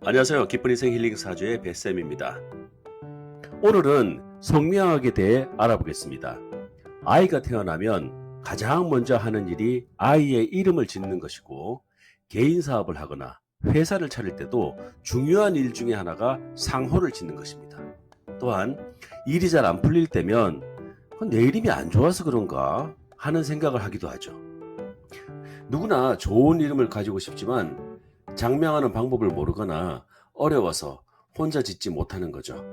안녕하세요. 기쁜 인생 힐링 사주의 뱃쌤입니다. 오늘은 성명학에 대해 알아보겠습니다. 아이가 태어나면 가장 먼저 하는 일이 아이의 이름을 짓는 것이고, 개인 사업을 하거나 회사를 차릴 때도 중요한 일 중에 하나가 상호를 짓는 것입니다. 또한 일이 잘 안 풀릴 때면 내 이름이 안 좋아서 그런가 하는 생각을 하기도 하죠. 누구나 좋은 이름을 가지고 싶지만 장명하는 방법을 모르거나 어려워서 혼자 짓지 못하는 거죠.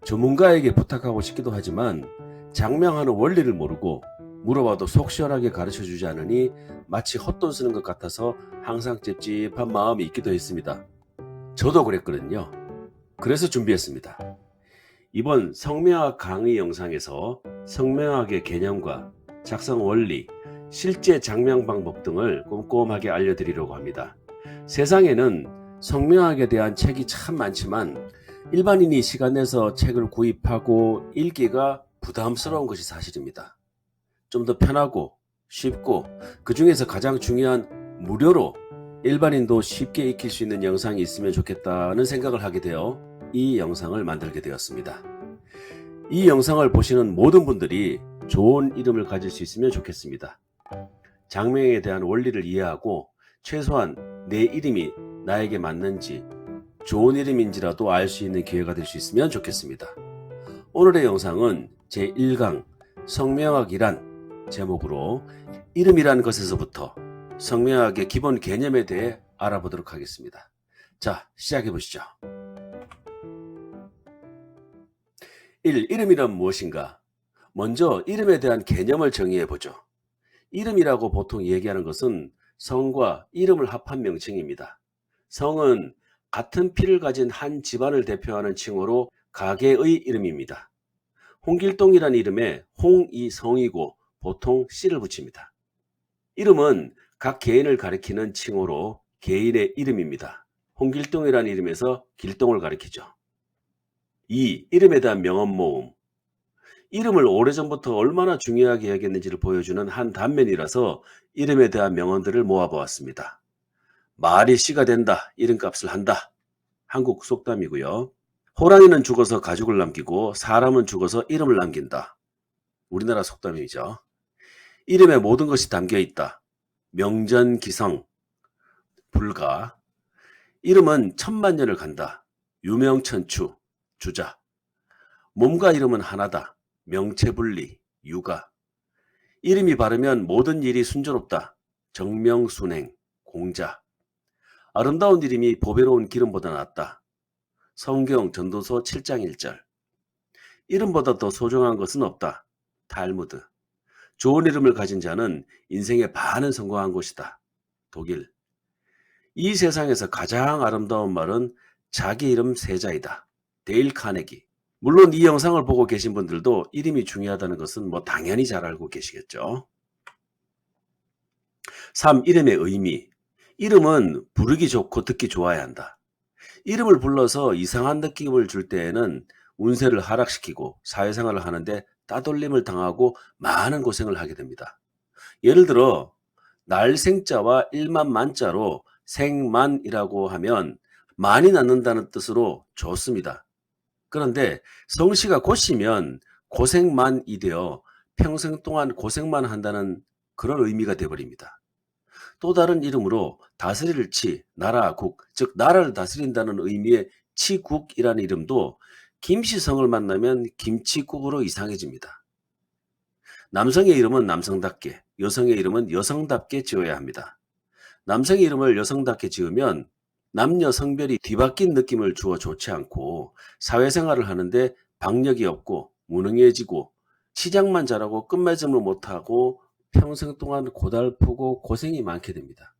전문가에게 부탁하고 싶기도 하지만 장명하는 원리를 모르고 물어봐도 속 시원하게 가르쳐주지 않으니 마치 헛돈 쓰는 것 같아서 항상 찝찝한 마음이 있기도 했습니다. 저도 그랬거든요. 그래서 준비했습니다. 이번 성명학 강의 영상에서 성명학의 개념과 작성 원리, 실제 장명 방법 등을 꼼꼼하게 알려드리려고 합니다. 세상에는 성명학에 대한 책이 참 많지만 일반인이 시간 내서 책을 구입하고 읽기가 부담스러운 것이 사실입니다. 좀 더 편하고 쉽고 그 중에서 가장 중요한 무료로 일반인도 쉽게 익힐 수 있는 영상이 있으면 좋겠다는 생각을 하게 되어 이 영상을 만들게 되었습니다. 이 영상을 보시는 모든 분들이 좋은 이름을 가질 수 있으면 좋겠습니다. 장명에 대한 원리를 이해하고 최소한 내 이름이 나에게 맞는지 좋은 이름인지라도 알 수 있는 기회가 될 수 있으면 좋겠습니다. 오늘의 영상은 제1강 성명학이란 제목으로 이름이란 것에서부터 성명학의 기본 개념에 대해 알아보도록 하겠습니다. 자, 시작해 보시죠. 1. 이름이란 무엇인가? 먼저 이름에 대한 개념을 정의해 보죠. 이름이라고 보통 얘기하는 것은 성과 이름을 합한 명칭입니다. 성은 같은 피를 가진 한 집안을 대표하는 칭호로 가계의 이름입니다. 홍길동이라는 이름에 홍이 성이고 보통 씨를 붙입니다. 이름은 각 개인을 가리키는 칭호로 개인의 이름입니다. 홍길동이라는 이름에서 길동을 가리키죠. 2. 이름에 대한 명언 모음. 이름을 오래전부터 얼마나 중요하게 여겼는지를 보여주는 한 단면이라서 이름에 대한 명언들을 모아보았습니다. 말이 씨가 된다, 이름값을 한다. 한국 속담이고요. 호랑이는 죽어서 가죽을 남기고 사람은 죽어서 이름을 남긴다. 우리나라 속담이죠. 이름에 모든 것이 담겨 있다. 명전기성, 불가. 이름은 천만년을 간다. 유명천추, 주자. 몸과 이름은 하나다. 명체분리, 유가. 이름이 바르면 모든 일이 순조롭다. 정명순행, 공자. 아름다운 이름이 보배로운 기름보다 낫다. 성경 전도서 7장 1절. 이름보다 더 소중한 것은 없다. 탈무드. 좋은 이름을 가진 자는 인생의 반은 성공한 것이다. 독일. 이 세상에서 가장 아름다운 말은 자기 이름 세자이다. 데일 카네기. 물론 이 영상을 보고 계신 분들도 이름이 중요하다는 것은 당연히 잘 알고 계시겠죠. 3. 이름의 의미. 이름은 부르기 좋고 듣기 좋아야 한다. 이름을 불러서 이상한 느낌을 줄 때에는 운세를 하락시키고 사회생활을 하는데 따돌림을 당하고 많은 고생을 하게 됩니다. 예를 들어 날생자와 일만 만자로 생만이라고 하면 많이 낳는다는 뜻으로 좋습니다. 그런데 성씨가 고시면 고생만이 되어 평생 동안 고생만 한다는 그런 의미가 되어버립니다. 또 다른 이름으로 다스릴 치, 나라국, 즉 나라를 다스린다는 의미의 치국이라는 이름도 김씨성을 만나면 김치국으로 이상해집니다. 남성의 이름은 남성답게, 여성의 이름은 여성답게 지어야 합니다. 남성의 이름을 여성답게 지으면 남녀 성별이 뒤바뀐 느낌을 주어 좋지 않고 사회생활을 하는데 박력이 없고 무능해지고 시작만 잘하고 끝맺음을 못하고 평생 동안 고달프고 고생이 많게 됩니다.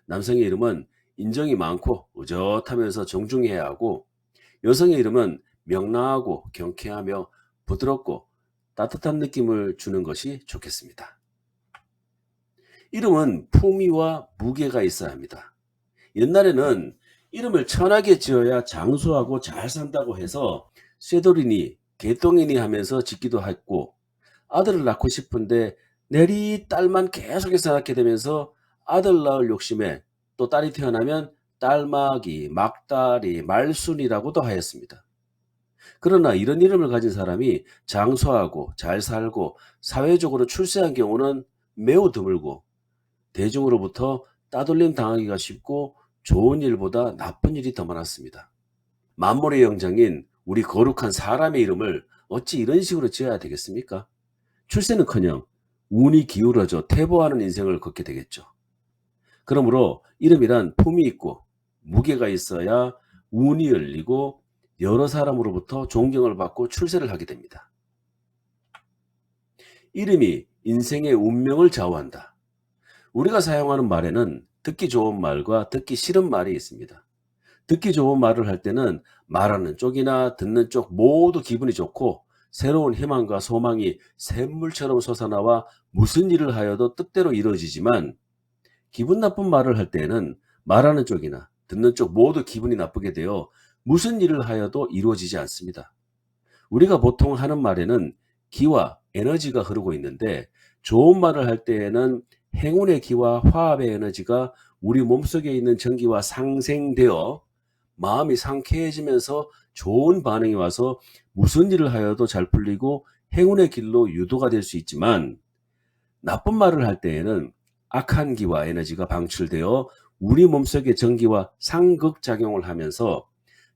남성의 이름은 인정이 많고 의젓하면서 정중해야 하고 여성의 이름은 명랑하고 경쾌하며 부드럽고 따뜻한 느낌을 주는 것이 좋겠습니다. 이름은 품위와 무게가 있어야 합니다. 옛날에는 이름을 천하게 지어야 장수하고 잘 산다고 해서 쇠돌이니 개똥이니 하면서 짓기도 했고 아들을 낳고 싶은데 내리 딸만 계속해서 낳게 되면서 아들 낳을 욕심에 또 딸이 태어나면 딸마기, 막다리, 말순이라고도 하였습니다. 그러나 이런 이름을 가진 사람이 장수하고 잘 살고 사회적으로 출세한 경우는 매우 드물고 대중으로부터 따돌림 당하기가 쉽고 좋은 일보다 나쁜 일이 더 많았습니다. 만물의 영장인 우리 거룩한 사람의 이름을 어찌 이런 식으로 지어야 되겠습니까? 출세는커녕 운이 기울어져 퇴보하는 인생을 걷게 되겠죠. 그러므로 이름이란 품이 있고 무게가 있어야 운이 열리고 여러 사람으로부터 존경을 받고 출세를 하게 됩니다. 이름이 인생의 운명을 좌우한다. 우리가 사용하는 말에는 듣기 좋은 말과 듣기 싫은 말이 있습니다. 듣기 좋은 말을 할 때는 말하는 쪽이나 듣는 쪽 모두 기분이 좋고 새로운 희망과 소망이 샘물처럼 솟아나와 무슨 일을 하여도 뜻대로 이루어지지만 기분 나쁜 말을 할 때에는 말하는 쪽이나 듣는 쪽 모두 기분이 나쁘게 되어 무슨 일을 하여도 이루어지지 않습니다. 우리가 보통 하는 말에는 기와 에너지가 흐르고 있는데 좋은 말을 할 때에는 행운의 기와 화합의 에너지가 우리 몸속에 있는 전기와 상생되어 마음이 상쾌해지면서 좋은 반응이 와서 무슨 일을 하여도 잘 풀리고 행운의 길로 유도가 될 수 있지만 나쁜 말을 할 때에는 악한 기와 에너지가 방출되어 우리 몸속의 전기와 상극작용을 하면서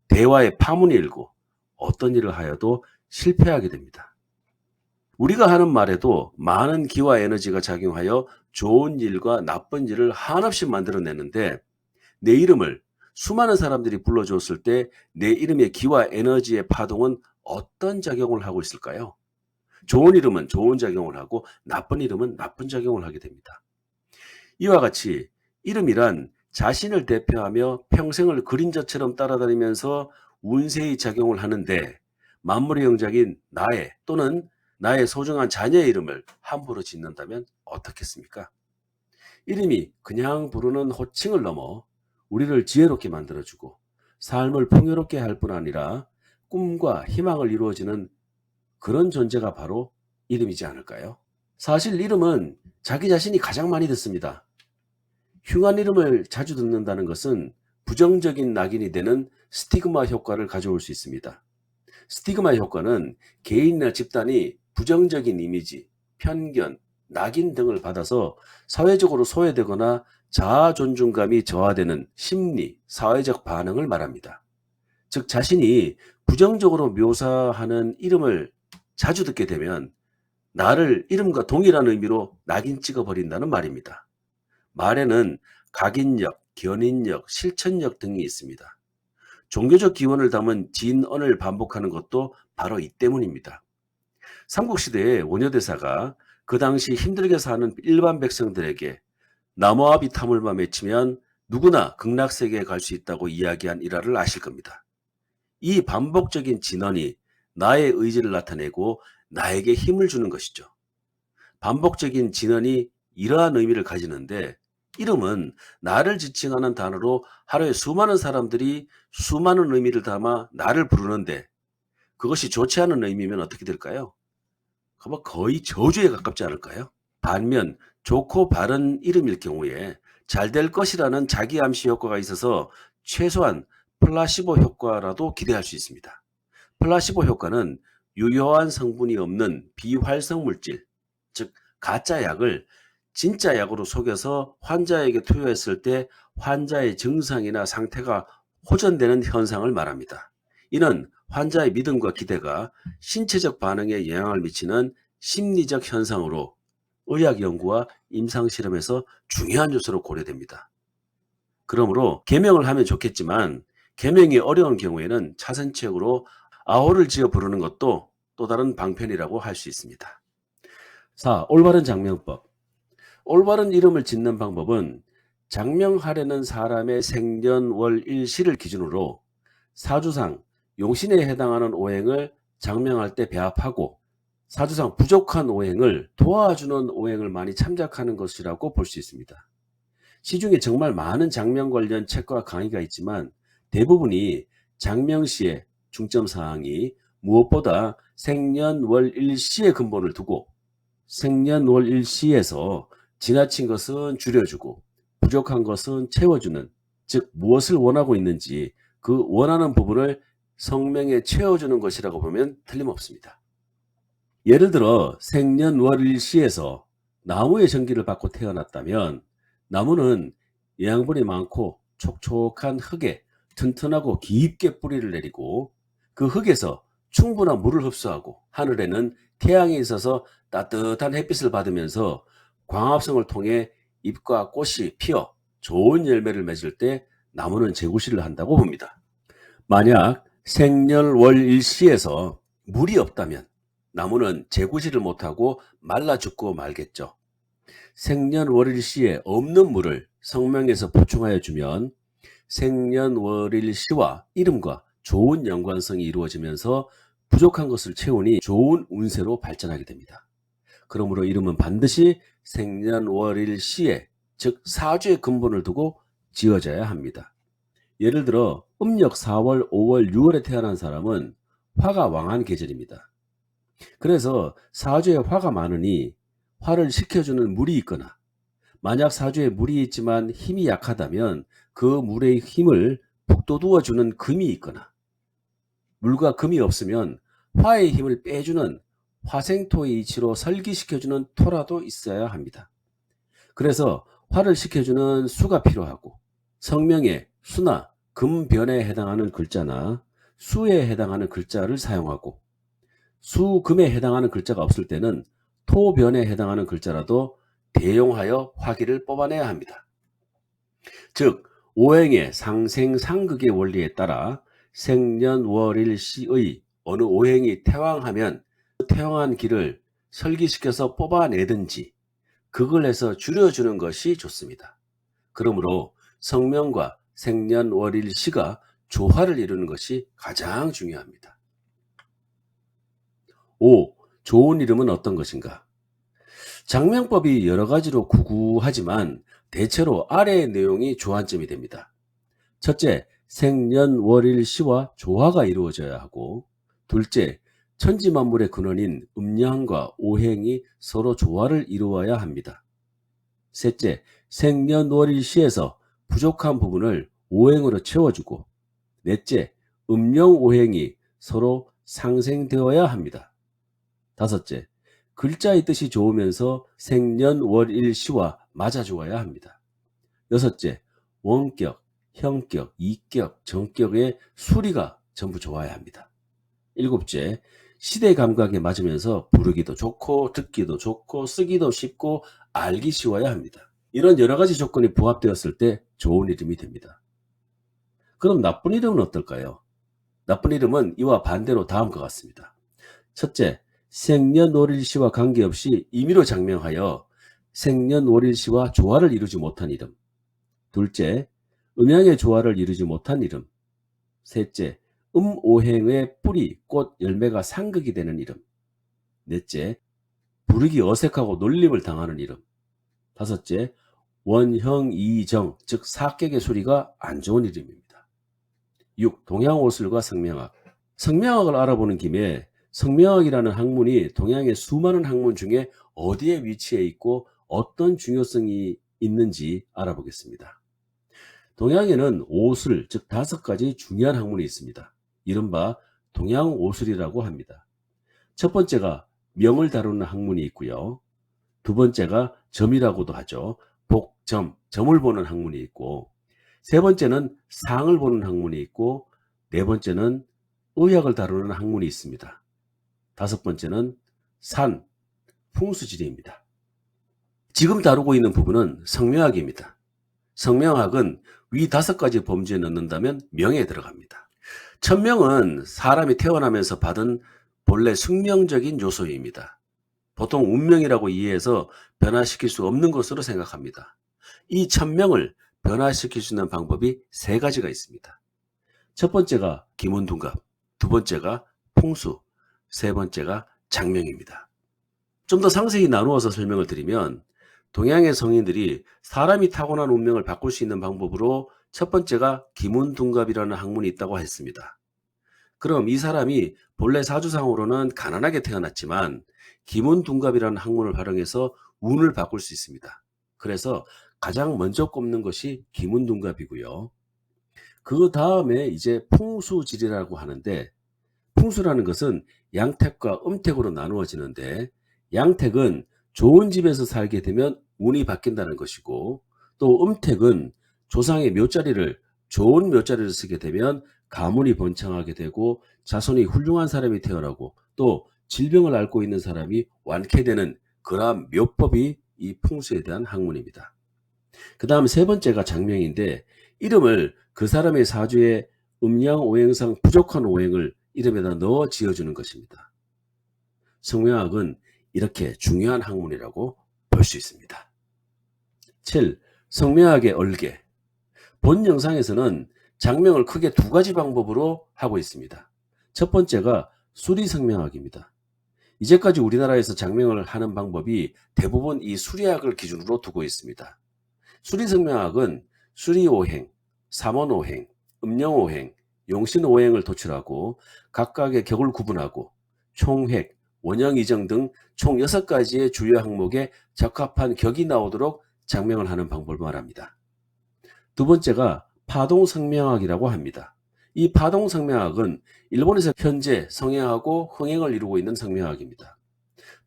대화의 파문이 일고 어떤 일을 하여도 실패하게 됩니다. 우리가 하는 말에도 많은 기와 에너지가 작용하여 좋은 일과 나쁜 일을 한없이 만들어내는데 내 이름을 수많은 사람들이 불러주었을 때 내 이름의 기와 에너지의 파동은 어떤 작용을 하고 있을까요? 좋은 이름은 좋은 작용을 하고 나쁜 이름은 나쁜 작용을 하게 됩니다. 이와 같이 이름이란 자신을 대표하며 평생을 그림자처럼 따라다니면서 운세의 작용을 하는데 만물의 영작인 나의 또는 나의 소중한 자녀의 이름을 함부로 짓는다면 어떻겠습니까? 이름이 그냥 부르는 호칭을 넘어 우리를 지혜롭게 만들어주고 삶을 풍요롭게 할 뿐 아니라 꿈과 희망을 이루어지는 그런 존재가 바로 이름이지 않을까요? 사실 이름은 자기 자신이 가장 많이 듣습니다. 흉한 이름을 자주 듣는다는 것은 부정적인 낙인이 되는 스티그마 효과를 가져올 수 있습니다. 스티그마 효과는 개인이나 집단이 부정적인 이미지, 편견, 낙인 등을 받아서 사회적으로 소외되거나 자아 존중감이 저하되는 심리, 사회적 반응을 말합니다. 즉 자신이 부정적으로 묘사하는 이름을 자주 듣게 되면 나를 이름과 동일한 의미로 낙인 찍어버린다는 말입니다. 말에는 각인력, 견인력, 실천력 등이 있습니다. 종교적 기원을 담은 진언을 반복하는 것도 바로 이 때문입니다. 삼국시대의 원효대사가 그 당시 힘들게 사는 일반 백성들에게 나무아비 타물만 외치면 누구나 극락세계에 갈 수 있다고 이야기한 일화를 아실 겁니다. 이 반복적인 진언이 나의 의지를 나타내고 나에게 힘을 주는 것이죠. 반복적인 진언이 이러한 의미를 가지는데 이름은 나를 지칭하는 단어로 하루에 수많은 사람들이 수많은 의미를 담아 나를 부르는데 그것이 좋지 않은 의미면 어떻게 될까요? 거의 저주에 가깝지 않을까요? 반면 좋고 바른 이름일 경우에 잘 될 것이라는 자기 암시 효과가 있어서 최소한 플라시보 효과라도 기대할 수 있습니다. 플라시보 효과는 유효한 성분이 없는 비활성 물질, 즉 가짜 약을 진짜 약으로 속여서 환자에게 투여했을 때 환자의 증상이나 상태가 호전되는 현상을 말합니다. 이는 환자의 믿음과 기대가 신체적 반응에 영향을 미치는 심리적 현상으로 의학 연구와 임상실험에서 중요한 요소로 고려됩니다. 그러므로 계명을 하면 좋겠지만 계명이 어려운 경우에는 차선책으로 아호를 지어 부르는 것도 또 다른 방편이라고 할 수 있습니다. 4. 올바른 장명법. 올바른 이름을 짓는 방법은 장명하려는 사람의 생년 월 일시를 기준으로 사주상 용신에 해당하는 오행을 장명할 때 배합하고 사주상 부족한 오행을 도와주는 오행을 많이 참작하는 것이라고 볼 수 있습니다. 시중에 정말 많은 장명 관련 책과 강의가 있지만 대부분이 장명 시의 중점사항이 무엇보다 생년 월 일시의 근본을 두고 생년 월 일시에서 지나친 것은 줄여주고 부족한 것은 채워주는 즉 무엇을 원하고 있는지 그 원하는 부분을 성명에 채워주는 것이라고 보면 틀림없습니다. 예를 들어 생년월일시에서 나무의 전기를 받고 태어났다면 나무는 영양분이 많고 촉촉한 흙에 튼튼하고 깊게 뿌리를 내리고 그 흙에서 충분한 물을 흡수하고 하늘에는 태양이 있어서 따뜻한 햇빛을 받으면서 광합성을 통해 잎과 꽃이 피어 좋은 열매를 맺을 때 나무는 재구실을 한다고 봅니다. 만약 생년월일시에서 물이 없다면 나무는 재구실을 못하고 말라 죽고 말겠죠. 생년월일시에 없는 물을 성명에서 보충하여 주면 생년월일시와 이름과 좋은 연관성이 이루어지면서 부족한 것을 채우니 좋은 운세로 발전하게 됩니다. 그러므로 이름은 반드시 생년월일시에 즉 사주의 근본을 두고 지어져야 합니다. 예를 들어 음력 4월, 5월, 6월에 태어난 사람은 화가 왕한 계절입니다. 그래서 사주에 화가 많으니 화를 식혀주는 물이 있거나 만약 사주에 물이 있지만 힘이 약하다면 그 물의 힘을 북돋우어주는 금이 있거나 물과 금이 없으면 화의 힘을 빼주는 화생토의 이치로 설기시켜주는 토라도 있어야 합니다. 그래서 화를 식혀주는 수가 필요하고 성명에 수나 금변에 해당하는 글자나 수에 해당하는 글자를 사용하고 수금에 해당하는 글자가 없을 때는 토변에 해당하는 글자라도 대용하여 화기를 뽑아내야 합니다. 즉 오행의 상생상극의 원리에 따라 생년월일시의 어느 오행이 태왕하면 그 태왕한 기를 설기시켜서 뽑아내든지 극을 해서 줄여주는 것이 좋습니다. 그러므로 성명과 생년월일시가 조화를 이루는 것이 가장 중요합니다. 5. 좋은 이름은 어떤 것인가? 장명법이 여러 가지로 구구하지만 대체로 아래의 내용이 조안점이 됩니다. 첫째, 생년월일시와 조화가 이루어져야 하고, 둘째, 천지만물의 근원인 음양과 오행이 서로 조화를 이루어야 합니다. 셋째, 생년월일시에서 부족한 부분을 오행으로 채워주고, 넷째, 음영오행이 서로 상생되어야 합니다. 다섯째, 글자의 뜻이 좋으면서 생년월일시와 맞아 주어야 합니다. 여섯째, 원격, 형격, 이격, 정격의 수리가 전부 좋아야 합니다. 일곱째, 시대 감각에 맞으면서 부르기도 좋고 듣기도 좋고 쓰기도 쉽고 알기 쉬워야 합니다. 이런 여러 가지 조건이 부합되었을 때 좋은 이름이 됩니다. 그럼 나쁜 이름은 어떨까요? 나쁜 이름은 이와 반대로 다음과 같습니다. 첫째, 생년월일시와 관계없이 임의로 장명하여 생년월일시와 조화를 이루지 못한 이름. 둘째, 음양의 조화를 이루지 못한 이름. 셋째, 오행의 뿌리, 꽃, 열매가 상극이 되는 이름. 넷째, 부르기 어색하고 놀림을 당하는 이름. 다섯째, 원형이정, 즉 사격의 소리가 안 좋은 이름입니다. 6. 동양오술과 성명학. 성명학을 알아보는 김에 성명학이라는 학문이 동양의 수많은 학문 중에 어디에 위치해 있고 어떤 중요성이 있는지 알아보겠습니다. 동양에는 오술, 즉 5가지 중요한 학문이 있습니다. 이른바 동양오술이라고 합니다. 첫 번째가 명을 다루는 학문이 있고요. 두 번째가 점이라고도 하죠. 복점, 점을 보는 학문이 있고, 세 번째는 상을 보는 학문이 있고, 네 번째는 의학을 다루는 학문이 있습니다. 다섯 번째는 산, 풍수지리입니다. 지금 다루고 있는 부분은 성명학입니다. 성명학은 위 5가지 범주에 넣는다면 명에 들어갑니다. 천명은 사람이 태어나면서 받은 본래 숙명적인 요소입니다. 보통 운명이라고 이해해서 변화시킬 수 없는 것으로 생각합니다. 이 천명을 변화시킬 수 있는 방법이 3가지가 있습니다. 첫 번째가 기문둔갑, 두 번째가 풍수, 세 번째가 장명입니다. 좀 더 상세히 나누어서 설명을 드리면 동양의 성인들이 사람이 타고난 운명을 바꿀 수 있는 방법으로 첫 번째가 기문둔갑이라는 학문이 있다고 했습니다. 그럼 이 사람이 본래 사주상으로는 가난하게 태어났지만 기문둔갑이라는 학문을 활용해서 운을 바꿀 수 있습니다. 그래서 가장 먼저 꼽는 것이 기문둔갑이고요. 그 다음에 이제 풍수질이라고 하는데, 풍수라는 것은 양택과 음택으로 나누어지는데, 양택은 좋은 집에서 살게 되면 운이 바뀐다는 것이고, 또 음택은 조상의 묘자리를, 좋은 묘자리를 쓰게 되면 가문이 번창하게 되고 자손이 훌륭한 사람이 태어나고 또 질병을 앓고 있는 사람이 완쾌되는 그러한 묘법이 이 풍수에 대한 학문입니다. 그 다음 세 번째가 장명인데, 이름을 그 사람의 사주에 음양오행상 부족한 오행을 이름에다 넣어 지어주는 것입니다. 성명학은 이렇게 중요한 학문이라고 볼 수 있습니다. 7. 성명학의 얼개. 본 영상에서는 장명을 크게 두 가지 방법으로 하고 있습니다. 첫 번째가 수리성명학입니다. 이제까지 우리나라에서 장명을 하는 방법이 대부분 이 수리학을 기준으로 두고 있습니다. 수리성명학은 수리오행, 삼원오행, 음영오행, 용신오행을 도출하고 각각의 격을 구분하고 총획, 원형이정 등 총 6가지의 주요 항목에 적합한 격이 나오도록 장명을 하는 방법을 말합니다. 두 번째가 파동성명학이라고 합니다. 이 파동성명학은 일본에서 현재 성행하고 흥행을 이루고 있는 성명학입니다.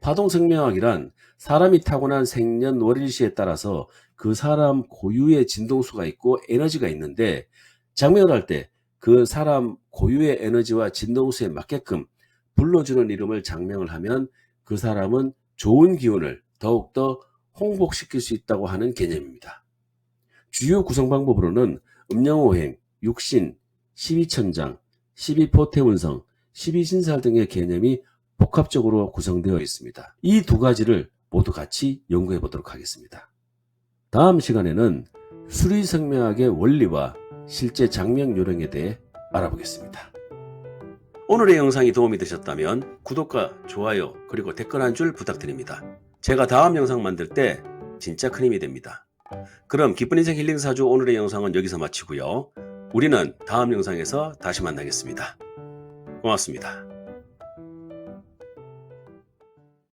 파동성명학이란 사람이 타고난 생년월일시에 따라서 그 사람 고유의 진동수가 있고 에너지가 있는데, 장명을 할 때 그 사람 고유의 에너지와 진동수에 맞게끔 불러주는 이름을 장명을 하면 그 사람은 좋은 기운을 더욱더 홍복시킬 수 있다고 하는 개념입니다. 주요 구성 방법으로는 음양오행, 육신, 12천장, 12포태운성, 12신살 등의 개념이 복합적으로 구성되어 있습니다. 이 두 가지를 모두 같이 연구해 보도록 하겠습니다. 다음 시간에는 수리성명학의 원리와 실제 장명 요령에 대해 알아보겠습니다. 오늘의 영상이 도움이 되셨다면 구독과 좋아요 그리고 댓글 한 줄 부탁드립니다. 제가 다음 영상 만들 때 진짜 큰 힘이 됩니다. 그럼 기쁜 인생 힐링 사주 오늘의 영상은 여기서 마치고요. 우리는 다음 영상에서 다시 만나겠습니다. 고맙습니다.